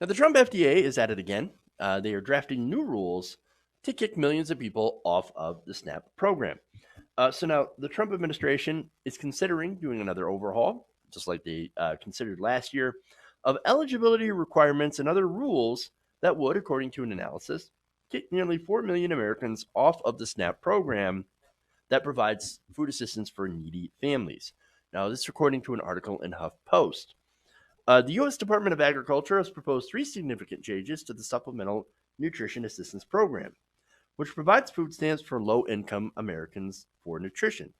Now, the Trump FDA is at it again. They are drafting new rules to kick millions of people off of the SNAP program. So now the Trump administration is considering doing another overhaul, just like they considered last year, of eligibility requirements and other rules that would, according to an analysis, kick nearly 4 million Americans off of the SNAP program that provides food assistance for needy families. Now, this is according to an article in HuffPost. The U.S. Department of Agriculture has proposed three significant changes to the Supplemental Nutrition Assistance Program, which provides food stamps for low income Americans for nutrition.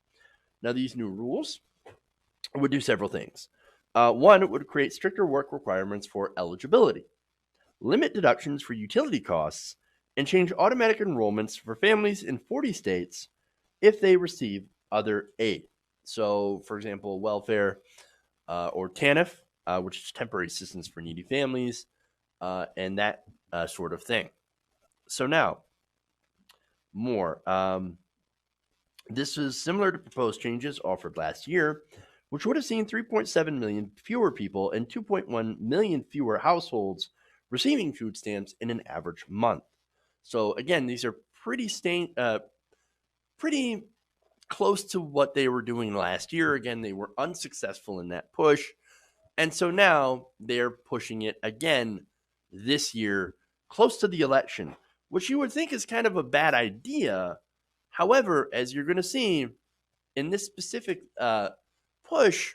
Now, these new rules would do several things. One, it would create stricter work requirements for eligibility, limit deductions for utility costs, and change automatic enrollments for families in 40 states if they receive other aid. So, for example, welfare or TANF, which is temporary assistance for needy families, and that sort of thing. So now, more. This is similar to proposed changes offered last year, which would have seen 3.7 million fewer people and 2.1 million fewer households receiving food stamps in an average month. So again, these are pretty close to what they were doing last year. Again, they were unsuccessful in that push, and so now they're pushing it again this year, close to the election, which you would think is kind of a bad idea. However, as you're going to see in this specific push,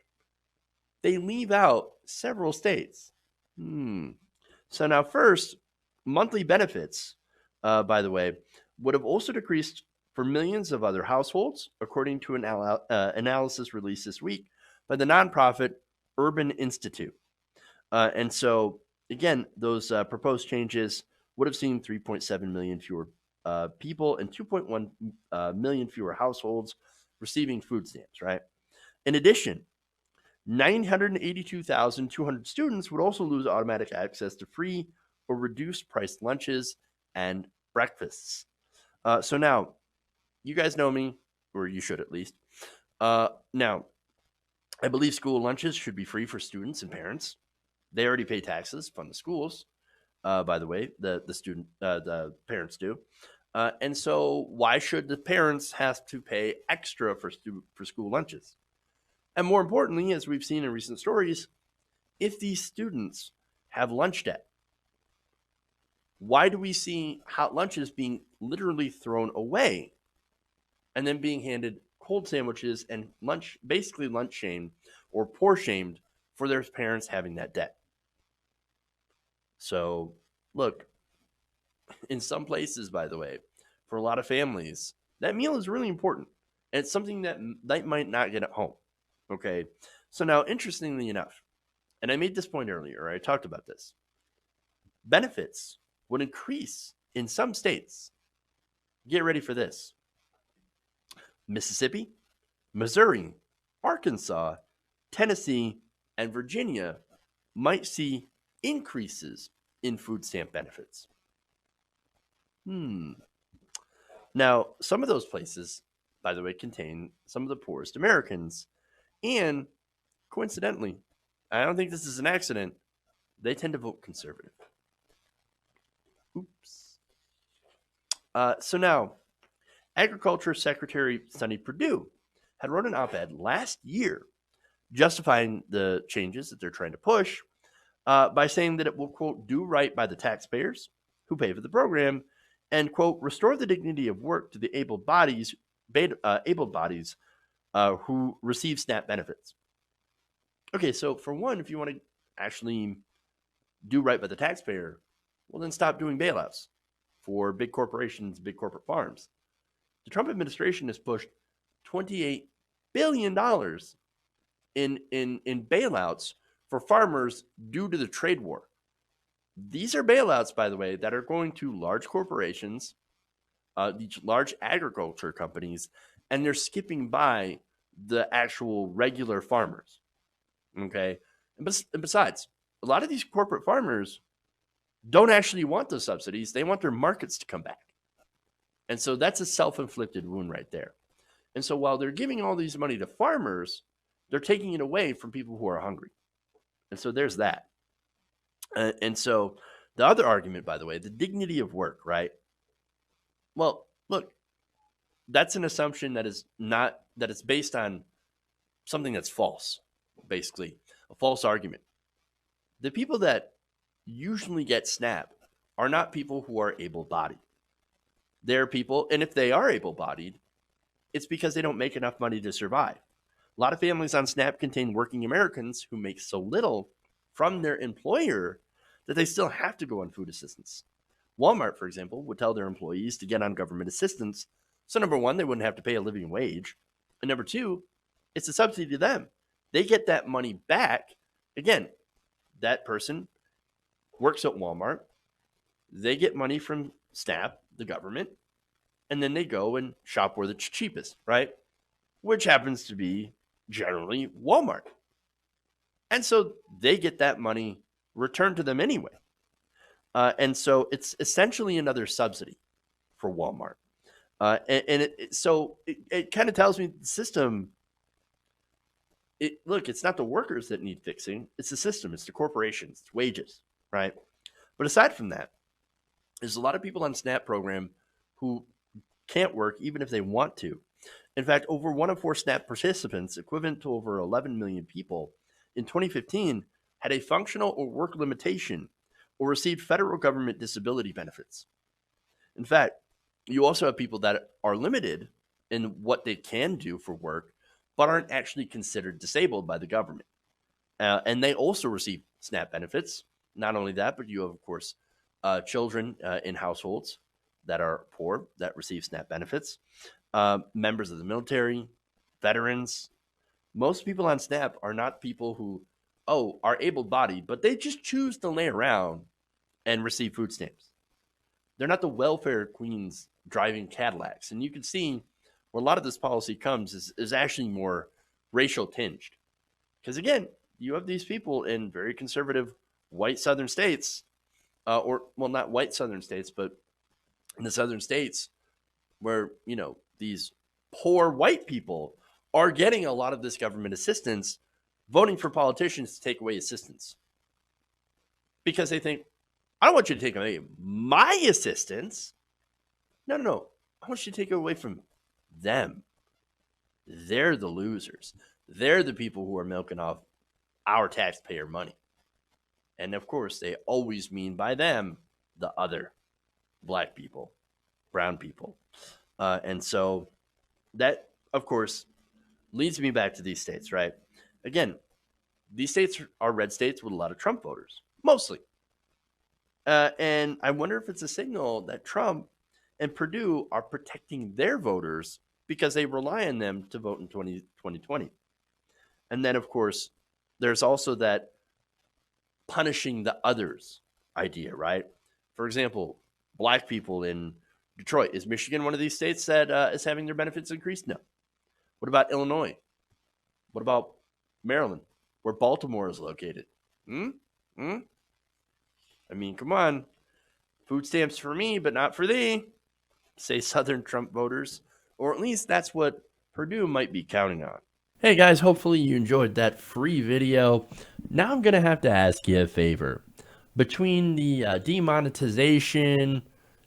they leave out several states. So now, first, monthly benefits, by the way, would have also decreased for millions of other households, according to an analysis released this week by the nonprofit Urban Institute. And so, again, those proposed changes would have seen 3.7 million fewer people and 2.1 million fewer households receiving food stamps, right? In addition, 982,200 students would also lose automatic access to free or reduced priced lunches and breakfasts. So now, you guys know me, or you should at least. Now, I believe school lunches should be free for students and parents. They already pay taxes, fund the schools. By the way, the parents do. And so, why should the parents have to pay extra for school lunches? And more importantly, as we've seen in recent stories, if these students have lunch debt, why do we see hot lunches being literally thrown away and then being handed cold sandwiches and basically lunch shamed or poor shamed for their parents having that debt? So, look, in some places, by the way, for a lot of families, that meal is really important. And it's something that they might not get at home. Okay. So now, interestingly enough, and I made this point earlier, I talked about this, benefits would increase in some states. Get ready for this: Mississippi, Missouri, Arkansas, Tennessee, and Virginia might see increases in food stamp benefits. Now, some of those places, by the way, contain some of the poorest Americans. And coincidentally, I don't think this is an accident, they tend to vote conservative. Oops. So now, Agriculture Secretary Sonny Perdue had wrote an op-ed last year justifying the changes that they're trying to push by saying that it will, quote, do right by the taxpayers who pay for the program and, quote, restore the dignity of work to the able bodies who receive SNAP benefits. Okay, so for one, if you want to actually do right by the taxpayer, well, then stop doing bailouts for big corporations, big corporate farms. The Trump administration has pushed $28 billion in bailouts for farmers due to the trade war. These are bailouts, by the way, that are going to large corporations, these large agriculture companies, and they're skipping by the actual regular farmers. Okay? And besides, a lot of these corporate farmers don't actually want those subsidies. They want their markets to come back. And so that's a self-inflicted wound right there. And so while they're giving all these money to farmers, they're taking it away from people who are hungry. And so there's that. And so the other argument, by the way, the dignity of work, right? Well, look, that's an assumption that is not that it's based on something that's false, basically a false argument. The people that usually get SNAP are not people who are able-bodied. They're people, and if they are able-bodied, it's because they don't make enough money to survive. A lot of families on SNAP contain working Americans who make so little from their employer that they still have to go on food assistance. Walmart, for example, would tell their employees to get on government assistance. So, number one, they wouldn't have to pay a living wage. And number two, it's a subsidy to them. They get that money back. Again, that person works at Walmart. They get money from SNAP, the government, and then they go and shop where the cheapest, right? Which happens to be generally Walmart. And so they get that money returned to them anyway. And so it's essentially another subsidy for Walmart. So it kind of tells me the system, look, it's not the workers that need fixing. It's the system. It's the corporations. It's wages, right? But aside from that, there's a lot of people on SNAP program who can't work even if they want to. In fact, over 1 of 4 SNAP participants, equivalent to over 11 million people, in 2015 had a functional or work limitation or received federal government disability benefits. In fact, you also have people that are limited in what they can do for work, but aren't actually considered disabled by the government. And they also receive SNAP benefits. Not only that, but you have, of course, children in households that are poor that receive SNAP benefits, members of the military, veterans. Most people on SNAP are not people who, are able-bodied, but they just choose to lay around and receive food stamps. They're not the welfare queens driving Cadillacs. And you can see where a lot of this policy comes is actually more racial tinged. Because again, you have these people in very conservative white southern states, not white southern states, but in the southern states where, these poor white people are getting a lot of this government assistance, voting for politicians to take away assistance. Because they think, I don't want you to take away my assistance. No. I want you to take it away from them. They're the losers. They're the people who are milking off our taxpayer money. And of course, they always mean by them the other black people, brown people. And so that, of course, leads me back to these states, right? Again, these states are red states with a lot of Trump voters, mostly. And I wonder if it's a signal that Trump and Perdue are protecting their voters because they rely on them to vote in 2020. And then, of course, there's also that punishing the others idea, right? For example, black people in Detroit. Is Michigan one of these states that is having their benefits increased? No. What about Illinois? What about Maryland, where Baltimore is located? I mean, come on. Food stamps for me, but not for thee, say Southern Trump voters. Or at least that's what Perdue might be counting on. Hey guys, hopefully you enjoyed that free video. Now I'm going to have to ask you a favor. Between the demonetization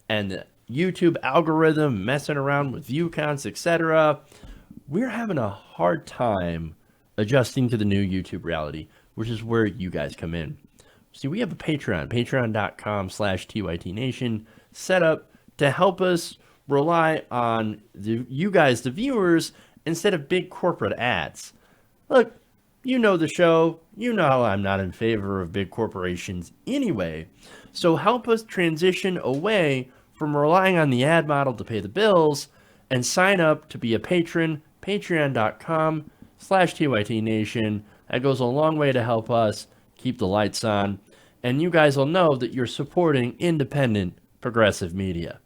and the YouTube algorithm messing around with view counts, etc., we're having a hard time adjusting to the new YouTube reality, which is where you guys come in. See, we have a Patreon, patreon.com/TYTNation, set up to help us rely on you guys, the viewers, instead of big corporate ads. Look, you know the show. You know how I'm not in favor of big corporations anyway. So help us transition away from relying on the ad model to pay the bills and sign up to be a patron, patreon.com/TYTNation. That goes a long way to help us keep the lights on. And you guys will know that you're supporting independent progressive media.